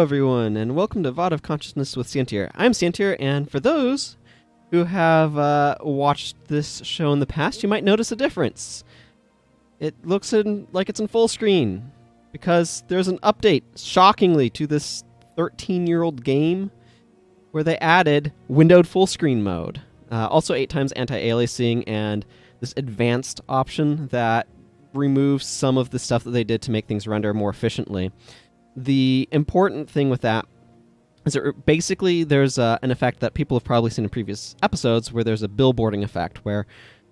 Hello everyone, and welcome to VOD of Consciousness with Sientir. I'm Sientir, and for those who have watched this show in the past, you might notice a difference. It looks like it's in full screen, because there's an update, shockingly, to this 13-year-old game where they added windowed full screen mode. Also 8x anti-aliasing and this advanced option that removes some of the stuff that they did to make things render more efficiently. The important thing with that is that basically there's an effect that people have probably seen in previous episodes where there's a billboarding effect where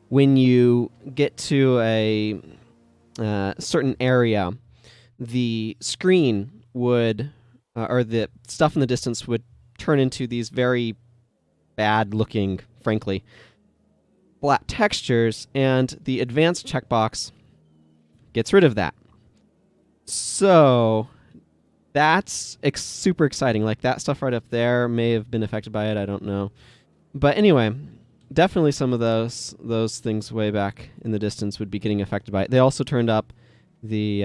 when you get to a certain area, the screen would, or the stuff in the distance would turn into these very bad looking, frankly, flat textures, and the advanced checkbox gets rid of that. So that's super exciting. Like, that stuff right up there may have been affected by it, I don't know. But anyway, definitely some of those things way back in the distance would be getting affected by it. They also turned up the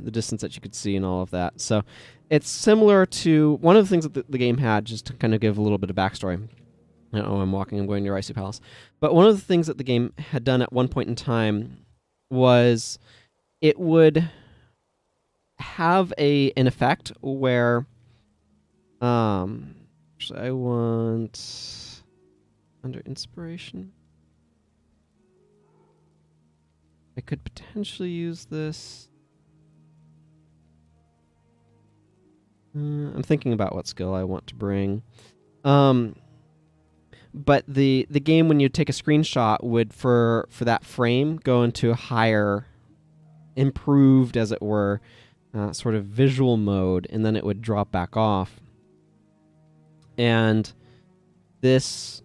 distance that you could see and all of that. So it's similar to one of the things that the game had, just to kind of give a little bit of backstory. I'm going to Raisu Palace. But one of the things that the game had done at one point in time was it would have an effect where I want under inspiration. I could potentially use this. I'm thinking about what skill I want to bring. But the game, when you take a screenshot, would for that frame go into a higher, improved, as it were, sort of visual mode, and then it would drop back off. And this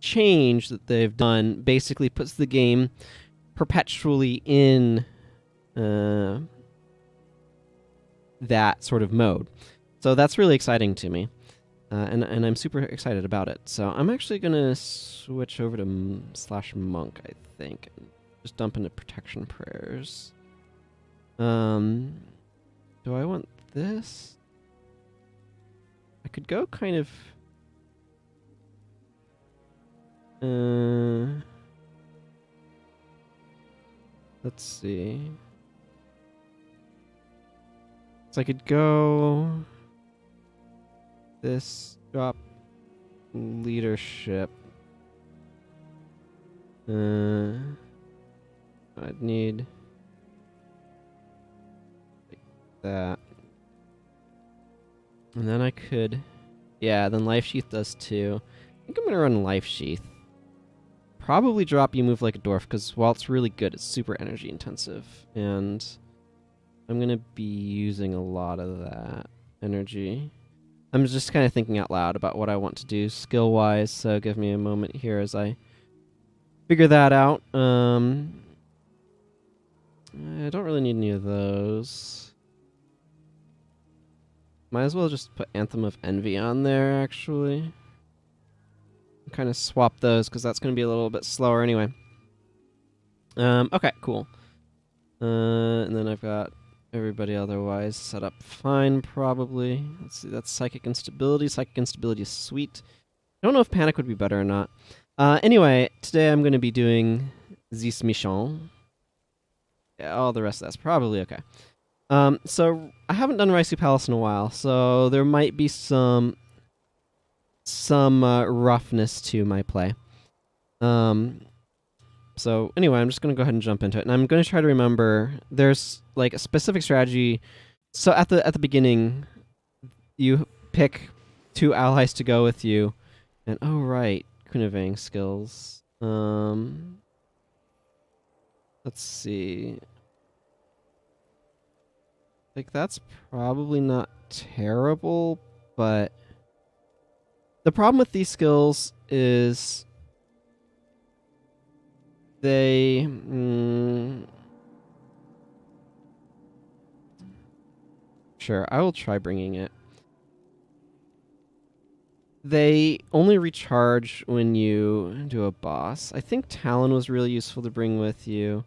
change that they've done basically puts the game perpetually in that sort of mode. So that's really exciting to me. And I'm super excited about it. So I'm actually going to switch over to /monk, I think. Just dump into protection prayers. Do I want this? I could go kind of... let's see. So I could go... this, drop leadership. I'd need... that. And then I could... yeah, then Life Sheath does too. I think I'm going to run Life Sheath. Probably drop You Move Like a Dwarf, because while it's really good, it's super energy intensive. And I'm going to be using a lot of that energy. I'm just kind of thinking out loud about what I want to do skill-wise, so give me a moment here as I figure that out. I don't really need any of those. Might as well just put Anthem of Envy on there, actually. Kind of swap those, because that's going to be a little bit slower anyway. Okay, cool. And then I've got everybody otherwise set up fine, probably. Let's see, that's Psychic Instability. Psychic Instability is sweet. I don't know if Panic would be better or not. Anyway, today I'm going to be doing this mission. Yeah, all the rest of that's probably okay. So I haven't done Raisu Palace in a while, so there might be some roughness to my play. So anyway, I'm just going to go ahead and jump into it, and I'm going to try to remember there's like a specific strategy. So at the beginning, you pick 2 allies to go with you, and oh right, Kunavang skills. Let's see. Like, that's probably not terrible, but the problem with these skills is they... Sure, I will try bringing it. They only recharge when you do a boss. I think Talon was really useful to bring with you.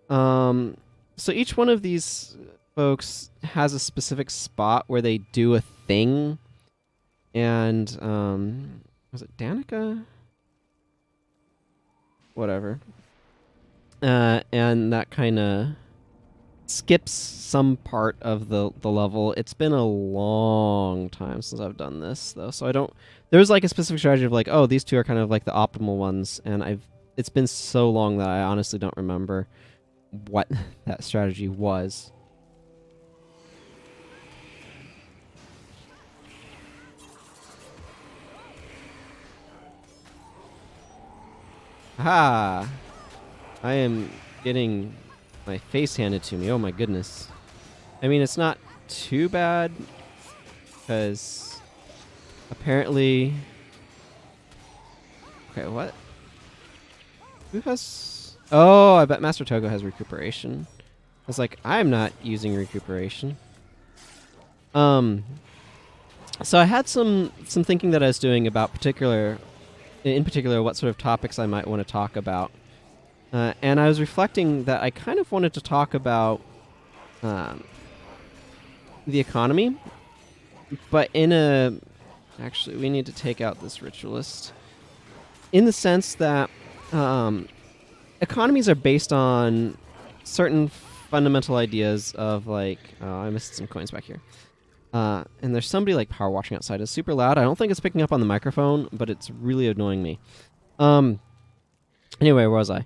So each one of these folks has a specific spot where they do a thing. And was it Danica? Whatever. And that kind of skips some part of the level. It's been a long time since I've done this though, so I don't. There's like a specific strategy of like, oh, these two are kind of like the optimal ones, and it's been so long that I honestly don't remember what that strategy was. Ha! I am getting my face handed to me. Oh my goodness. I mean, it's not too bad, because apparently... Okay, what? Who has... Oh, I bet Master Togo has recuperation. I was like, I'm not using recuperation. So I had some thinking that I was doing about in particular, what sort of topics I might want to talk about. And I was reflecting that I kind of wanted to talk about the economy, but in a... Actually, we need to take out this ritualist. In the sense that economies are based on certain fundamental ideas of like... Oh, I missed some coins back here. And there's somebody like power washing outside. It's super loud. I don't think it's picking up on the microphone, but it's really annoying me. Anyway, where was I?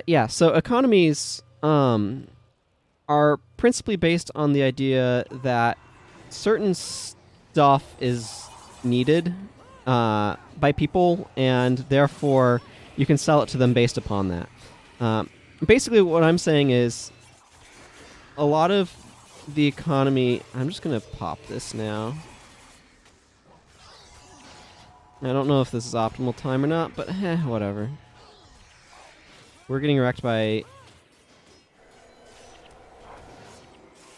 Yeah, so economies are principally based on the idea that certain stuff is needed by people, and therefore you can sell it to them based upon that. Basically, what I'm saying is a lot of the economy... I'm just going to pop this now. I don't know if this is optimal time or not, but whatever. We're getting wrecked by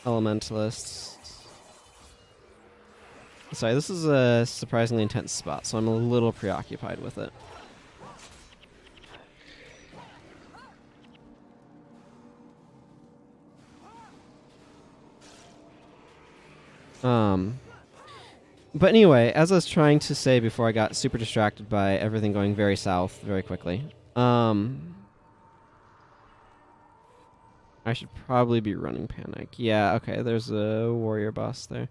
elementalists. Sorry, this is a surprisingly intense spot, so I'm a little preoccupied with it. But anyway, as I was trying to say before I got super distracted by everything going very south very quickly, I should probably be running Panic. Yeah, okay, there's a warrior boss there.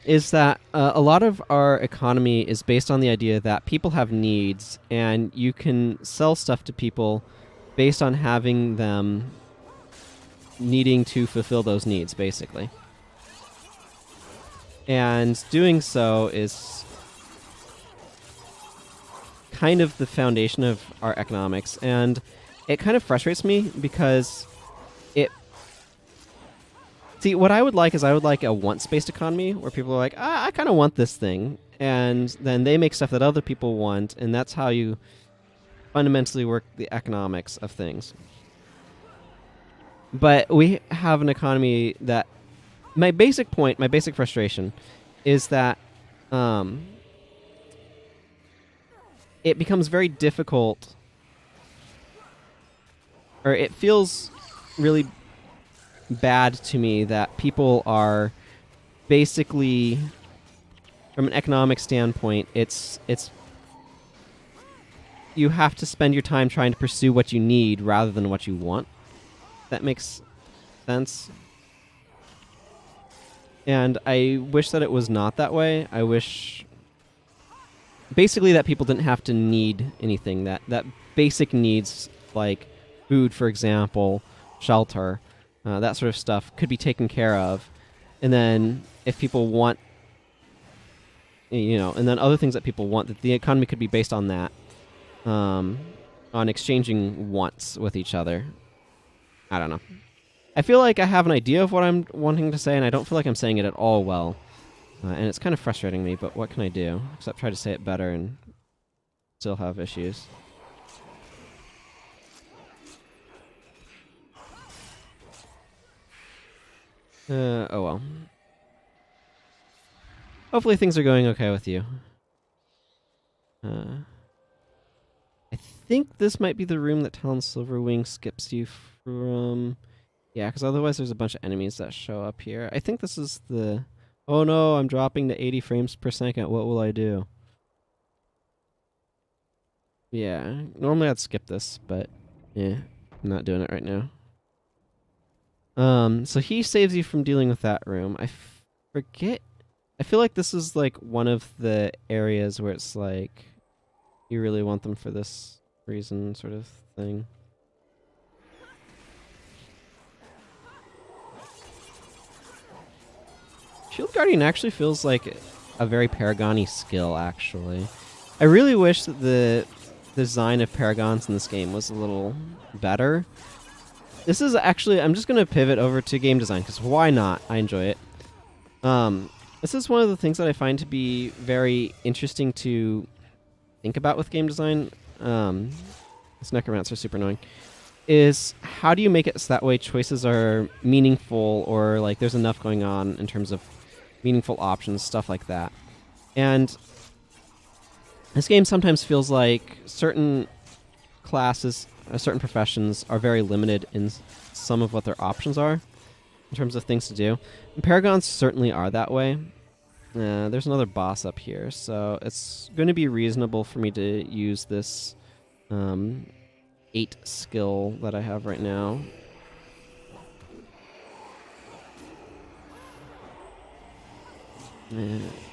Is that a lot of our economy is based on the idea that people have needs, and you can sell stuff to people based on having them needing to fulfill those needs, basically. And doing so is kind of the foundation of our economics, and it kind of frustrates me because it... See, what I would like is I would like a wants-based economy where people are like, I kind of want this thing, and then they make stuff that other people want, and that's how you fundamentally work the economics of things. But we have an economy that... My basic point, my basic frustration, is that it becomes very difficult, or it feels really bad to me that people are basically, from an economic standpoint, it's you have to spend your time trying to pursue what you need rather than what you want. That makes sense. And I wish that it was not that way. I wish basically that people didn't have to need anything. That basic needs like food, for example, shelter, that sort of stuff could be taken care of. And then if people want, and then other things that people want, that the economy could be based on that, on exchanging wants with each other. I don't know. I feel like I have an idea of what I'm wanting to say, and I don't feel like I'm saying it at all well. And it's kind of frustrating me, but what can I do? Except try to say it better and still have issues. Oh well. Hopefully things are going okay with you. I think this might be the room that Talon Silverwing skips you from. Yeah, because otherwise there's a bunch of enemies that show up here. I think this is the... Oh no, I'm dropping to 80 frames per second. What will I do? Yeah, normally I'd skip this, but yeah, I'm not doing it right now. So he saves you from dealing with that room. I forget. I feel like this is like one of the areas where it's like you really want them for this reason, sort of thing. Shield Guardian actually feels like a very Paragon-y skill, actually. I really wish that the design of Paragons in this game was a little better. This is actually... I'm just going to pivot over to game design, because why not? I enjoy it. This is one of the things that I find to be very interesting to think about with game design. This Necromancer is super annoying. Is how do you make it so that way choices are meaningful, or like there's enough going on in terms of meaningful options, stuff like that. And this game sometimes feels like certain classes, certain professions are very limited in some of what their options are in terms of things to do. And Paragons certainly are that way. There's another boss up here, so it's going to be reasonable for me to use this 8 skill that I have right now.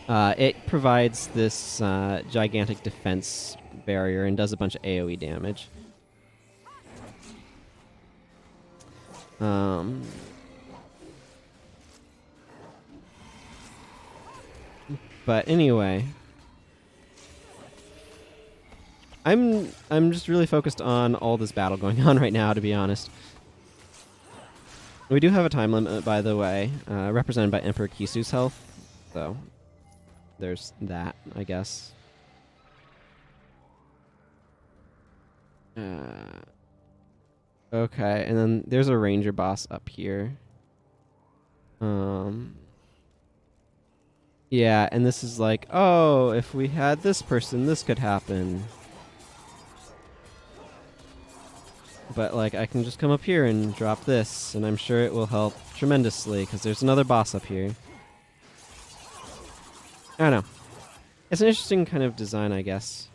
It provides this gigantic defense barrier and does a bunch of AoE damage. But anyway, I'm just really focused on all this battle going on right now, to be honest. We do have a time limit, by the way, represented by Emperor Kisu's health. So there's that, I guess. Okay, and then there's a ranger boss up here. Yeah, and this is like, oh, if we had this person, this could happen. But, like, I can just come up here and drop this, and I'm sure it will help tremendously, because there's another boss up here. I don't know. It's an interesting kind of design, I guess.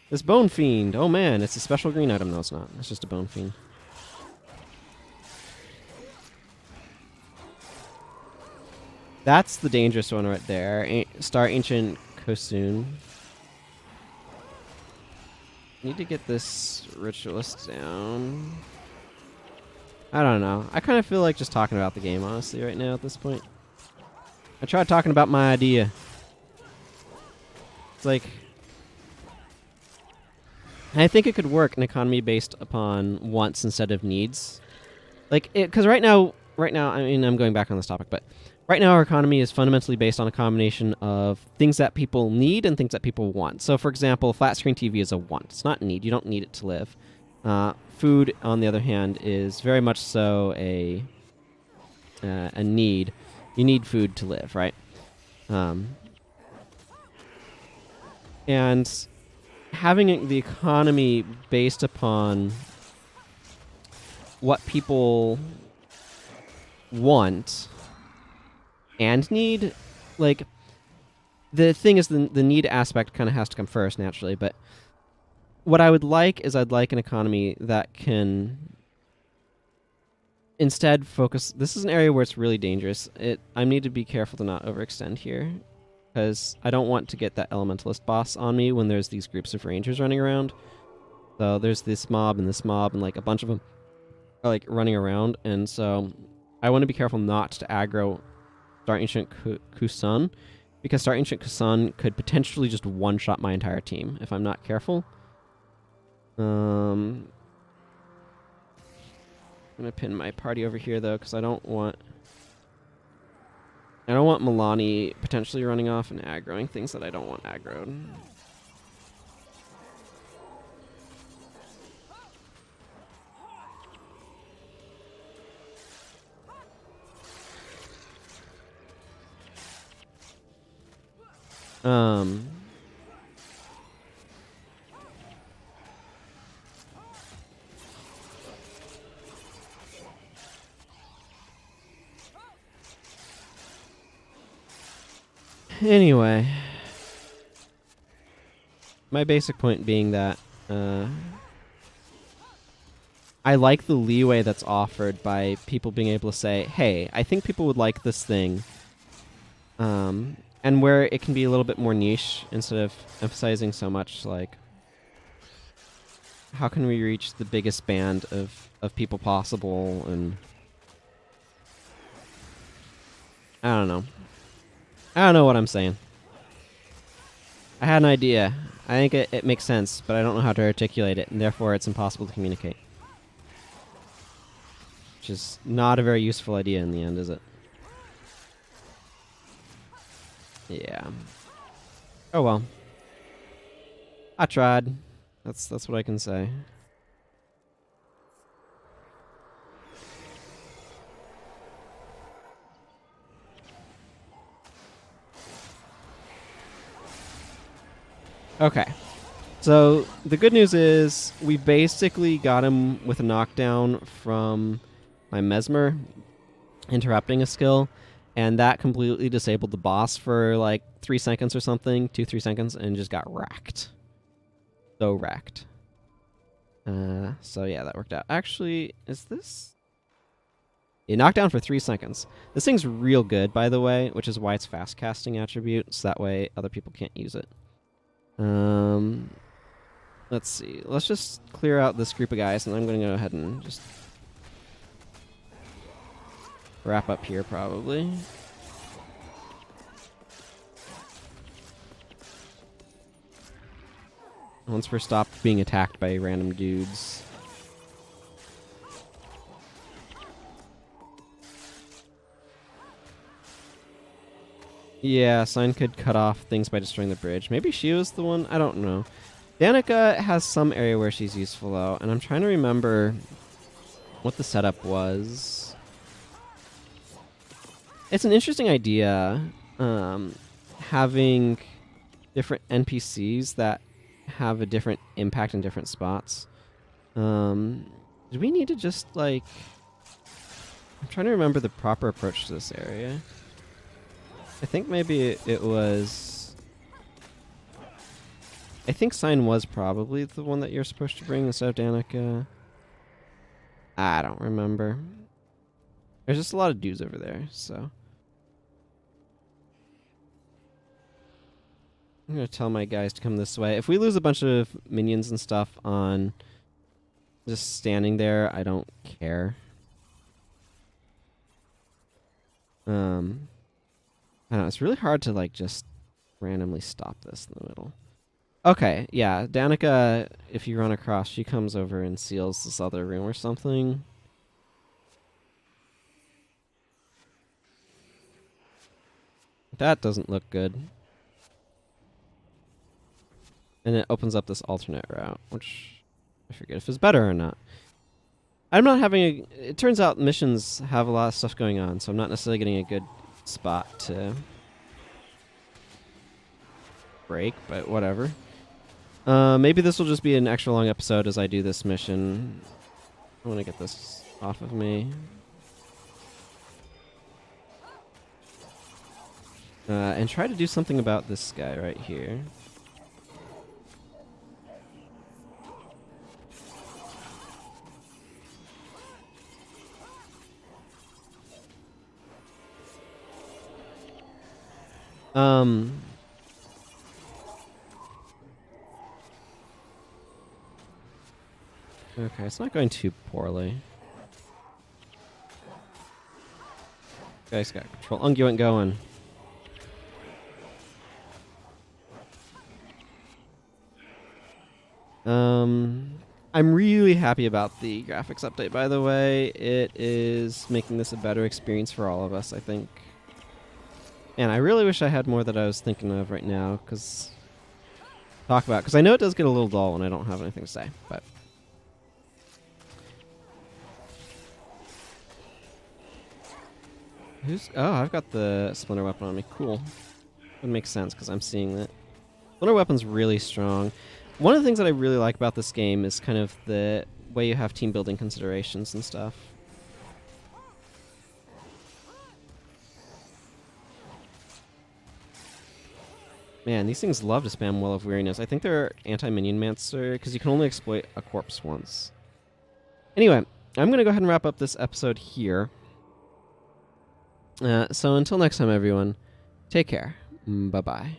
This Bone Fiend. Oh, man, it's a special green item. No, it's not. It's just a Bone Fiend. That's the dangerous one right there. Star Ancient Kosun. Need to get this ritualist down. I don't know. I kind of feel like just talking about the game, honestly, right now at this point. I tried talking about my idea. It's like... I think it could work an economy based upon wants instead of needs. Like, because right now, I mean, I'm going back on this topic, but right now our economy is fundamentally based on a combination of things that people need and things that people want. So, for example, flat screen TV is a want. It's not a need. You don't need it to live. Food, on the other hand, is very much so a need. You need food to live, right? And having the economy based upon what people want and need, like, the thing is the need aspect kind of has to come first, naturally, but what I would like is I'd like an economy that can instead focus... This is an area where it's really dangerous. I need to be careful to not overextend here, because I don't want to get that elementalist boss on me when there's these groups of rangers running around. So there's this mob, and like a bunch of them are like running around, and so I want to be careful not to aggro Star Ancient Kusun, because Star Ancient Kusun could potentially just one-shot my entire team if I'm not careful. I'm gonna pin my party over here though, because I don't want Milani potentially running off and aggroing things that I don't want aggroed. Anyway, my basic point being that I like the leeway that's offered by people being able to say, hey, I think people would like this thing. And where it can be a little bit more niche instead of emphasizing so much like how can we reach the biggest band of people possible, and I don't know. I don't know what I'm saying. I had an idea. I think it makes sense, but I don't know how to articulate it, and therefore it's impossible to communicate. Which is not a very useful idea in the end, is it? Yeah. Oh well. I tried. That's what I can say. Okay. So the good news is we basically got him with a knockdown from my Mesmer interrupting a skill, and that completely disabled the boss for like 3 seconds or something, 2-3 seconds, and just got wrecked. So wrecked. So yeah, that worked out. Actually, is this... It knocked down for 3 seconds. This thing's real good, by the way, which is why it's fast casting attribute, so that way other people can't use it. Let's see. Let's just clear out this group of guys, and I'm going to go ahead and just wrap up here, probably. Once we're stopped being attacked by random dudes. Yeah, Sign could cut off things by destroying the bridge. Maybe she was the one? I don't know. Danica has some area where she's useful, though, and I'm trying to remember what the setup was. It's an interesting idea, having different NPCs that have a different impact in different spots. Do we need to just, like... I'm trying to remember the proper approach to this area. I think maybe it was... I think Sign was probably the one that you're supposed to bring instead of Danica. I don't remember. There's just a lot of dudes over there, so... I'm going to tell my guys to come this way. If we lose a bunch of minions and stuff on just standing there, I don't care. I don't know, it's really hard to, like, just randomly stop this in the middle. Okay, yeah, Danica, if you run across, she comes over and seals this other room or something. That doesn't look good. And it opens up this alternate route, which I forget if it's better or not. I'm not having a... It turns out missions have a lot of stuff going on, so I'm not necessarily getting a good spot to break, but whatever. Maybe this will just be an extra long episode as I do this mission. I want to get this off of me. And try to do something about this guy right here. Okay, it's not going too poorly. Guy's got control. Unguent going. I'm really happy about the graphics update, by the way. It is making this a better experience for all of us, I think. And I really wish I had more that I was thinking of right now, because I know it does get a little dull when I don't have anything to say, but... Oh, I've got the Splinter Weapon on me. Cool. Would make sense, because I'm seeing that. Splinter Weapon's really strong. One of the things that I really like about this game is kind of the way you have team building considerations and stuff. Man, these things love to spam Well of Weariness. I think they're anti-minion mancer, because you can only exploit a corpse once. Anyway, I'm going to go ahead and wrap up this episode here. So until next time, everyone, take care. Bye-bye.